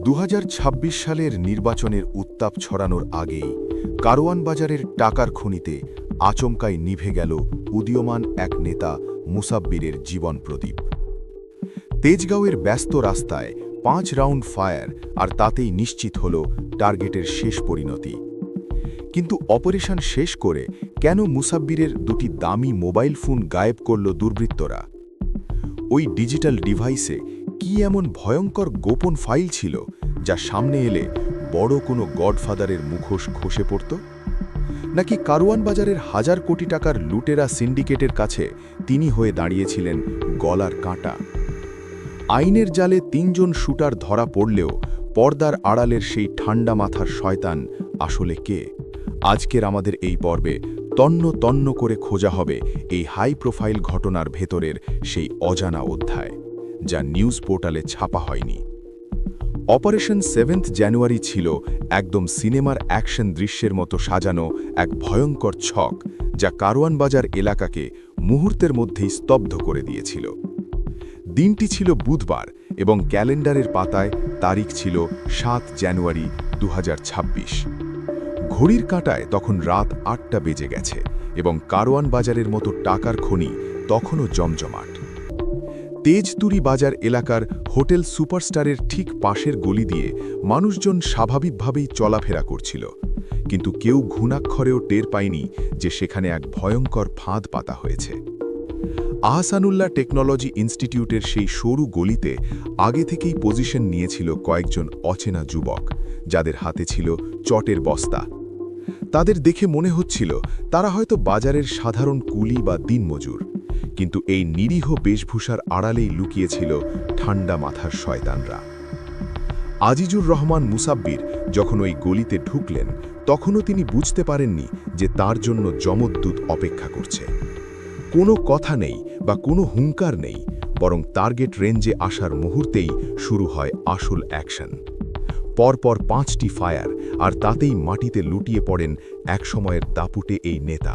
2026 সালের নির্বাচনের উত্তাপ ছড়ানোর আগেই কারওয়ান বাজারের টাকার খনিতে আচমকাই নিভে গেল উদীয়মান এক নেতা মুসাব্বিরের জীবন প্রদীপ। তেজগাঁওয়ের ব্যস্ত রাস্তায় 5 রাউন্ড ফায়ার, আর তাতেই নিশ্চিত হল টার্গেটের শেষ পরিণতি। কিন্তু অপারেশন শেষ করে কেন মুসাব্বিরের দুটি দামি মোবাইল ফোন গায়েব করল দুর্বৃত্তরা? ওই ডিজিটাল ডিভাইসে কি এমন ভয়ঙ্কর গোপন ফাইল ছিল যা সামনে এলে বড় কোনো গডফাদারের মুখোশ খসে পড়ত? নাকি কারওয়ান বাজারের হাজার কোটি টাকার লুটেরা সিন্ডিকেটের কাছে তিনি হয়ে দাঁড়িয়েছিলেন গলার কাঁটা? আইনের জালে 3 জন শুটার ধরা পড়লেও পর্দার আড়ালের সেই ঠান্ডা মাথার শয়তান আসলে কে? আজকের আমাদের এই পর্বে তন্ন তন্ন করে খোঁজা হবে এই হাই প্রোফাইল ঘটনার ভেতরের সেই অজানা অধ্যায়, যা নিউজ পোর্টালে ছাপা হয়নি। অপারেশন 7 জানুয়ারি ছিল একদম সিনেমার অ্যাকশন দৃশ্যের মতো সাজানো এক ভয়ঙ্কর ছক, যা কারওয়ান বাজার এলাকাকে মুহূর্তের মধ্যেই স্তব্ধ করে দিয়েছিল। দিনটি ছিল বুধবার এবং ক্যালেন্ডারের পাতায় তারিখ ছিল 7 জানুয়ারি 2026। ঘড়ির কাঁটায় তখন রাত 8টা বেজে গেছে এবং কারওয়ান বাজারের মতো টাকার খনি তখনও জমজমাট। তেজতুরি বাজার এলাকার হোটেল সুপারস্টারের ঠিক পাশের গলি দিয়ে মানুষজন স্বাভাবিকভাবেই চলাফেরা করছিল, কিন্তু কেউ ঘুণাক্ষরেও টের পায়নি যে সেখানে এক ভয়ঙ্কর ফাঁদ পাতা হয়েছে। আহসানুল্লাহ টেকনোলজি ইনস্টিটিউটের সেই সরু গলিতে আগে থেকেই পজিশন নিয়েছিল কয়েকজন অচেনা যুবক, যাদের হাতে ছিল চটের বস্তা। তাদের দেখে মনে হচ্ছিল তারা হয়তো বাজারের সাধারণ কুলি বা দিনমজুর, কিন্তু এই নিরীহ বেশভূষার আড়ালেই লুকিয়েছিল ঠান্ডা মাথার শয়তানরা। আজিজুর রহমান মুসাব্বির যখন ওই গলিতে ঢুকলেন, তখনও তিনি বুঝতে পারেননি যে তার জন্য যমদ্দূত অপেক্ষা করছে। কোনো কথা নেই বা কোনো হুঙ্কার নেই, বরং টার্গেট রেঞ্জে আসার মুহূর্তেই শুরু হয় আসল অ্যাকশন। পরপর 5টি ফায়ার, আর তাতেই মাটিতে লুটিয়ে পড়েন একসময়ের দাপুটে এই নেতা।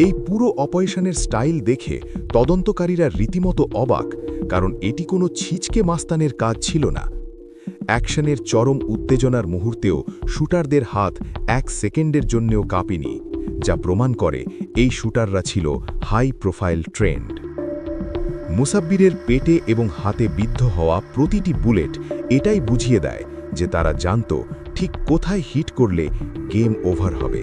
এই পুরো অপারেশনের স্টাইল দেখে তদন্তকারীরা রীতিমতো অবাক, কারণ এটি কোনো ছিচকে মাস্তানের কাজ ছিল না। অ্যাকশনের চরম উত্তেজনার মুহূর্তেও শুটারদের হাত 1 সেকেন্ডের জন্যও কাঁপেনি, যা প্রমাণ করে এই শুটাররা ছিল হাই প্রোফাইল ট্রেন্ড। মুসাব্বিরের পেটে এবং হাতে বিদ্ধ হওয়া প্রতিটি বুলেট এটাই বুঝিয়ে দেয় যে তারা জানত ঠিক কোথায় হিট করলে গেম ওভার হবে।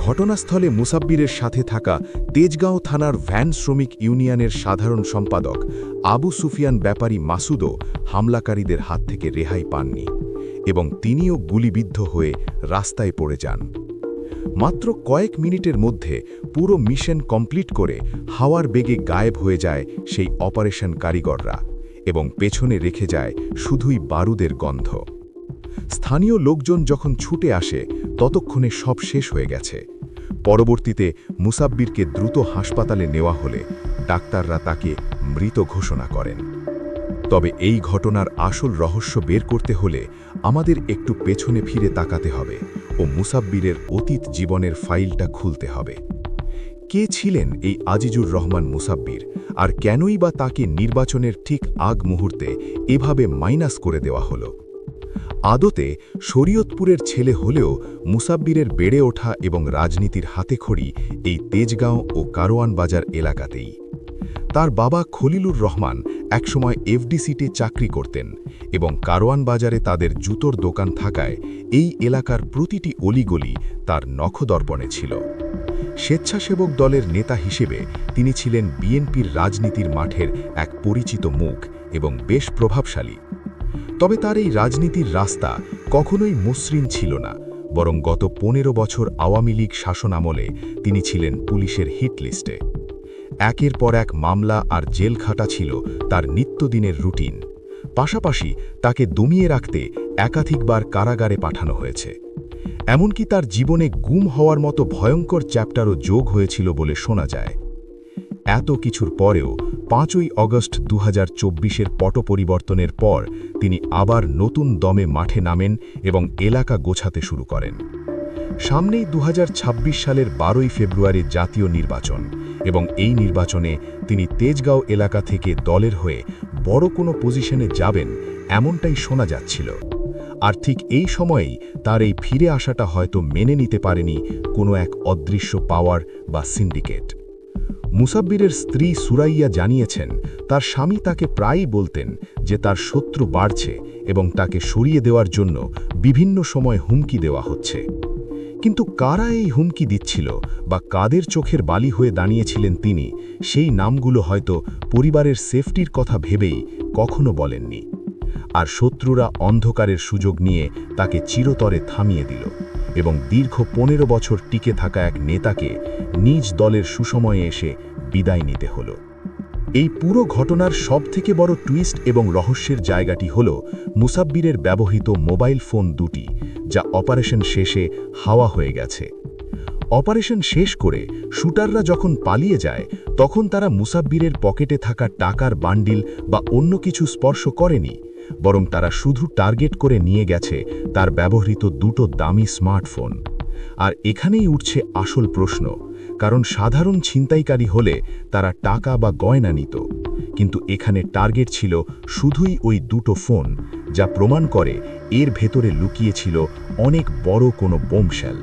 ঘটনাস্থলে মুসাব্বিরের সাথে থাকা তেজগাঁও থানার ভ্যান শ্রমিক ইউনিয়নের সাধারণ সম্পাদক আবু সুফিয়ান ব্যাপারী মাসুদও হামলাকারীদের হাত থেকে রেহাই পাননি এবং তিনিও গুলিবিদ্ধ হয়ে রাস্তায় পড়ে যান। মাত্র কয়েক মিনিটের মধ্যে পুরো মিশন কমপ্লিট করে হাওয়ার বেগে গায়েব হয়ে যায় সেই অপারেশন কারিগররা, এবং পেছনে রেখে যায় শুধুই বারুদের গন্ধ। স্থানীয় লোকজন যখন ছুটে আসে, ততক্ষণে সব শেষ হয়ে গেছে। পরবর্তীতে মুসাব্বিরকে দ্রুত হাসপাতালে নেওয়া হলে ডাক্তাররা তাকে মৃত ঘোষণা করেন। তবে এই ঘটনার আসল রহস্য বের করতে হলে আমাদের একটু পেছনে ফিরে তাকাতে হবে ও মুসাব্বিরের অতীত জীবনের ফাইলটা খুলতে হবে। কে ছিলেন এই আজিজুর রহমান মুসাব্বির, আর কেনই বা তাকে নির্বাচনের ঠিক আগ মুহূর্তে এভাবে মাইনাস করে দেওয়া হলো? আদতে শরীয়তপুরের ছেলে হলেও মুসাব্বিরের বেড়ে ওঠা এবং রাজনীতির হাতেখড়ি এই তেজগাঁও ও কারওয়ান বাজার এলাকাতেই। তার বাবা খলিলুর রহমান একসময় এফডিসিতে চাকরি করতেন এবং কারওয়ান বাজারে তাদের জুতোর দোকান থাকায় এই এলাকার প্রতিটি অলিগলি তার নখদর্পণে ছিল। স্বেচ্ছাসেবক দলের নেতা হিসেবে তিনি ছিলেন বিএনপির রাজনীতির মাঠের এক পরিচিত মুখ এবং বেশ প্রভাবশালী। তবে তার এই রাজনীতির রাস্তা কখনোই মসৃণ ছিল না, বরং গত 15 বছর আওয়ামী লীগ শাসনামলে তিনি ছিলেন পুলিশের হিট লিস্টে। একের পর এক মামলা আর জেল খাটা ছিল তার নিত্যদিনের রুটিন। পাশাপাশি তাকে দমিয়ে রাখতে একাধিকবার কারাগারে পাঠানো হয়েছে। এমনকি তার জীবনে গুম হওয়ার মতো ভয়ঙ্কর চ্যাপ্টারও যোগ হয়েছিল বলে শোনা যায়। এত কিছুর পরেও 5ই অগস্ট 2024-এর পট পরিবর্তনের পর তিনি আবার নতুন দমে মাঠে নামেন এবং এলাকা গোছাতে শুরু করেন। সামনেই 2026 সালের 12ই ফেব্রুয়ারি জাতীয় নির্বাচন এবং এই নির্বাচনে তিনি তেজগাঁও এলাকা থেকে দলের হয়ে বড় কোনো পজিশনে যাবেন এমনটাই শোনা যাচ্ছিল। আর ঠিক এই সময়েই তার এই ফিরে আসাটা হয়তো মেনে নিতে পারেনি কোনো এক অদৃশ্য পাওয়ার বা সিন্ডিকেট। মুসাব্বিরের স্ত্রী সুরাইয়া জানিয়েছেন, তার স্বামী তাকে প্রায়ই বলতেন যে তার শত্রু বাড়ছে এবং তাকে সরিয়ে দেওয়ার জন্য বিভিন্ন সময় হুমকি দেওয়া হচ্ছে। কিন্তু কারা এই হুমকি দিচ্ছিল বা কাদের চোখের বালি হয়ে দাঁড়িয়েছিলেন তিনি, সেই নামগুলো হয়তো পরিবারের সেফটির কথা ভেবেই কখনো বলেননি। আর শত্রুরা অন্ধকারের সুযোগ নিয়ে তাকে চিরতরে থামিয়ে দিল এবং দীর্ঘ 15 বছর টিকে থাকা এক নেতাকে নিজ দলের সুসময়ে এসে বিদায় নিতে হলো। এই পুরো ঘটনার সবথেকে বড় টুইস্ট এবং রহস্যের জায়গাটি হল মুসাব্বিরের ব্যবহৃত মোবাইল ফোন দুটি, যা অপারেশন শেষে হাওয়া হয়ে গেছে। অপারেশন শেষ করে শুটাররা যখন পালিয়ে যায় তখন তারা মুসাব্বিরের পকেটে থাকা টাকার বান্ডিল বা অন্য কিছু স্পর্শ করেনি, বরং তারা শুধু টার্গেট করে নিয়ে গেছে তার ব্যবহৃত দুটো দামি স্মার্টফোন। আর এখানেই উঠছে আসল প্রশ্ন, কারণ সাধারণ ছিনতাইকারী হলে তারা টাকা বা গয়না নিত, কিন্তু এখানে টার্গেট ছিল শুধুই ওই দুটো ফোন, যা প্রমাণ করে এর ভেতরে লুকিয়েছিল অনেক বড় কোনো বোমশেল।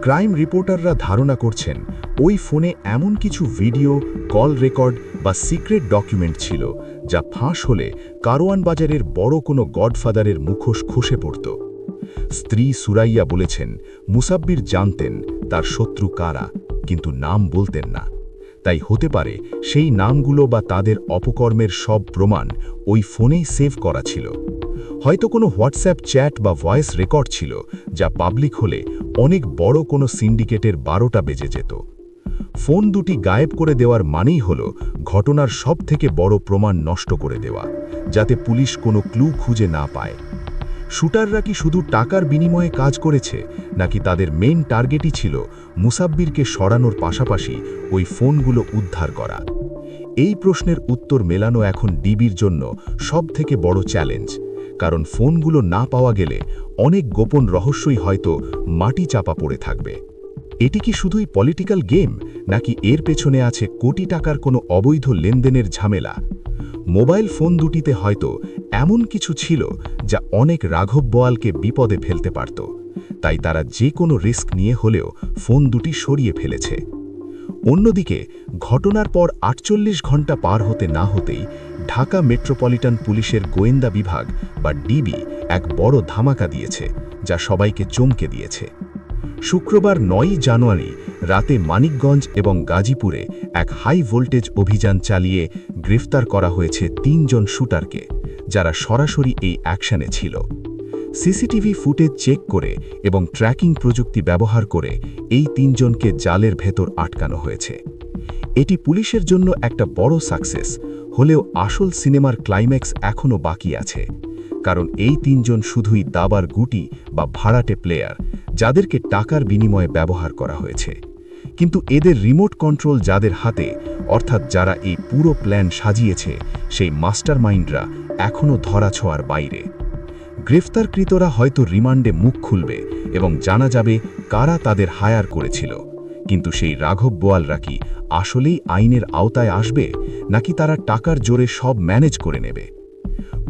ক্রাইম রিপোর্টাররা ধারণা করছেন ওই ফোনে এমন কিছু ভিডিও, কল রেকর্ড বা সিক্রেট ডকুমেন্ট ছিল যা ফাঁস হলে কারওয়ান বাজারের বড় কোনো গডফাদারের মুখোশ খসে পড়ত। স্ত্রী সুরাইয়া বলেছেন, মুসাব্বির জানতেন তার শত্রু কারা, কিন্তু নাম বলতেন না। তাই হতে পারে সেই নামগুলো বা তাদের অপকর্মের সব প্রমাণ ওই ফোনেই সেভ করা ছিল। হয়তো কোনো হোয়াটসঅ্যাপ চ্যাট বা ভয়েস রেকর্ড ছিল যা পাবলিক হলে অনেক বড় কোনো সিন্ডিকেটের 12টা বেজে যেত। ফোন দুটি গায়েব করে দেওয়ার মানেই হল ঘটনার সবথেকে বড় প্রমাণ নষ্ট করে দেওয়া, যাতে পুলিশ কোনো ক্লু খুঁজে না পায়। শুটাররা কি শুধু টাকার বিনিময়ে কাজ করেছে, নাকি তাদের মেইন টার্গেটই ছিল মুসাব্বিরকে সরানোর পাশাপাশি ওই ফোনগুলো উদ্ধার করা? এই প্রশ্নের উত্তর মেলানো এখন ডিবির জন্য সবথেকে বড় চ্যালেঞ্জ, কারণ ফোনগুলো না পাওয়া গেলে অনেক গোপন রহস্যই হয়তো মাটি চাপা পড়ে থাকবে। এটি কি শুধুই পলিটিক্যাল গেম, নাকি এর পেছনে আছে কোটি টাকার কোনো অবৈধ লেনদেনের ঝামেলা? মোবাইল ফোন দুটিতে হয়তো এমন কিছু ছিল যা অনেক রাঘব বোয়ালকে বিপদে ফেলতে পারত, তাই তারা যে কোনো রিস্ক নিয়ে হলেও ফোন দুটি সরিয়ে ফেলেছে। অন্যদিকে ঘটনার পর 48 ঘন্টা পার হতে না হতেই ঢাকা মেট্রোপলিটন পুলিশের গোয়েন্দা বিভাগ বা ডিবি এক বড় ধামাকা দিয়েছে, যা সবাইকে চমকে দিয়েছে। শুক্রবার 9 জানুয়ারি রাতে মানিকগঞ্জ এবং গাজীপুরে এক হাই ভোল্টেজ অভিযান চালিয়ে গ্রেফতার করা হয়েছে 3 জন শুটারকে, যারা সরাসরি এই অ্যাকশনে ছিল। সিসিটিভি ফুটেজ চেক করে এবং ট্র্যাকিং প্রযুক্তি ব্যবহার করে এই 3 জনকে জালের ভেতর আটকানো হয়েছে। এটি পুলিশের জন্য একটা বড় সাকসেস হলেও আসল সিনেমার ক্লাইম্যাক্স এখনও বাকি আছে, কারণ এই 3 জন শুধুই দাবার গুটি বা ভাড়াটে প্লেয়ার, যাদেরকে টাকার বিনিময়ে ব্যবহার করা হয়েছে। কিন্তু এদের রিমোট কন্ট্রোল যাদের হাতে, অর্থাৎ যারা এই পুরো প্ল্যান সাজিয়েছে, সেই মাস্টারমাইন্ডরা এখনও ধরাছোঁয়ার বাইরে। গ্রেফতারকৃতরা হয়তো রিমান্ডে মুখ খুলবে এবং জানা যাবে কারা তাদের হায়ার করেছিল, কিন্তু সেই রাঘব বোয়ালরা কি আসলেই আইনের আওতায় আসবে, নাকি তারা টাকার জোরে সব ম্যানেজ করে নেবে?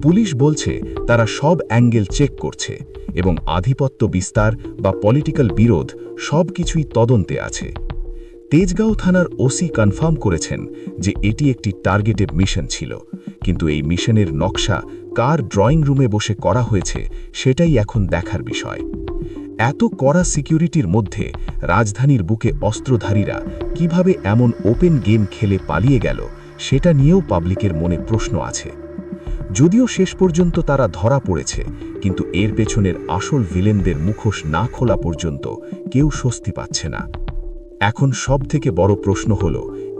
পুলিশ বলছে তারা সব অ্যাঙ্গেল চেক করছে এবং আধিপত্য বিস্তার বা পলিটিক্যাল বিরোধ সব কিছুই তদন্তে আছে। তেজগাঁও থানার ওসি কনফার্ম করেছেন যে এটি একটি টার্গেটেড মিশন ছিল, কিন্তু এই মিশনের নকশা কার ড্রয়িং রুমে বসে করা হয়েছে সেটাই এখন দেখার বিষয়। এত কড়া সিকিউরিটির মধ্যে রাজধানীর বুকে অস্ত্রধারীরা কিভাবে এমন ওপেন গেম খেলে পালিয়ে গেল, সেটা নিয়েও পাবলিকের মনে প্রশ্ন আছে। যদিও শেষ পর্যন্ত তারা ধরা পড়েছে, কিন্তু এর পেছনের আসল ভিলেনদের মুখোশ না খোলা পর্যন্ত কেউ স্বস্তি পাচ্ছে না। এখন সবথেকে বড় প্রশ্ন হল,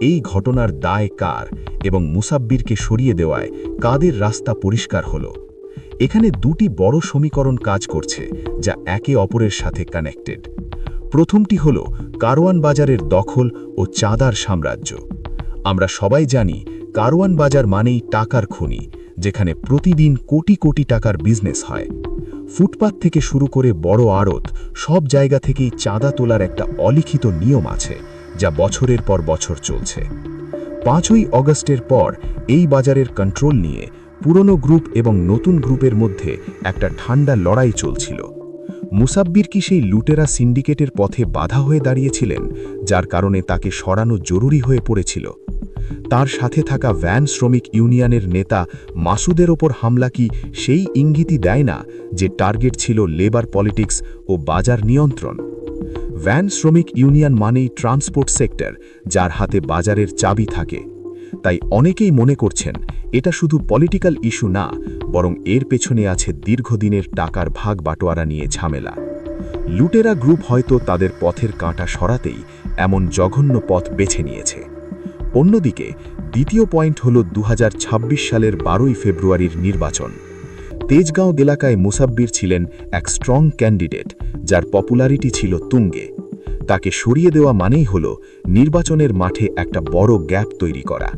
এই ঘটনার দায় কার এবং মুসাব্বিরকে সরিয়ে দেওয়ায় কাদের রাস্তা পরিষ্কার হল? এখানে দুটি বড় সমীকরণ কাজ করছে, যা একে অপরের সাথে কানেক্টেড। প্রথমটি হল কারওয়ান বাজারের দখল ও চাঁদার সাম্রাজ্য। আমরা সবাই জানি কারওয়ান বাজার মানেই টাকার খনি, যেখানে প্রতিদিন কোটি কোটি টাকার বিজনেস হয়। ফুটপাত থেকে শুরু করে বড় আড়ত, সব জায়গা থেকেই চাঁদা তোলার একটা অলিখিত নিয়ম আছে, যা বছরের পর বছর চলছে। 5ই অগস্টের পর এই বাজারের কন্ট্রোল নিয়ে পুরনো গ্রুপ এবং নতুন গ্রুপের মধ্যে একটা ঠান্ডা লড়াই চলছিল। মুসাব্বির কি সেই লুটেরা সিন্ডিকেটের পথে বাধা হয়ে দাঁড়িয়েছিলেন, যার কারণে তাকে সরানো জরুরি হয়ে পড়েছিল? তার সাথে থাকা ভ্যান শ্রমিক ইউনিয়নের নেতা মাসুদের ওপর হামলা কি সেই ইঙ্গিতই দেয় না যে টার্গেট ছিল লেবার পলিটিক্স ও বাজার নিয়ন্ত্রণ? ভ্যান শ্রমিক ইউনিয়ন মানেই ট্রান্সপোর্ট সেক্টর, যার হাতে বাজারের চাবি থাকে। তাই অনেকেই মনে করছেন এটা শুধু পলিটিক্যাল ইস্যু না, বরং এর পেছনে আছে দীর্ঘদিনের টাকার ভাগ বাটোয়ারা নিয়ে ঝামেলা। লুটেরা গ্রুপ হয়তো তাদের পথের কাঁটা সরাতেই এমন জঘন্য পথ বেছে নিয়েছে। অন্যদিকে দ্বিতীয় পয়েন্ট হল 2026 সালের 12ই ফেব্রুয়ারির নির্বাচন। তেজগাঁও এলাকায় মুসাব্বির ছিলেন এক স্ট্রং ক্যান্ডিডেট, যার পপুলারিটি ছিল তুঙ্গে। তাকে সরিয়ে দেওয়া মানেই হল নির্বাচনের মাঠে একটা বড় গ্যাপ তৈরি করা।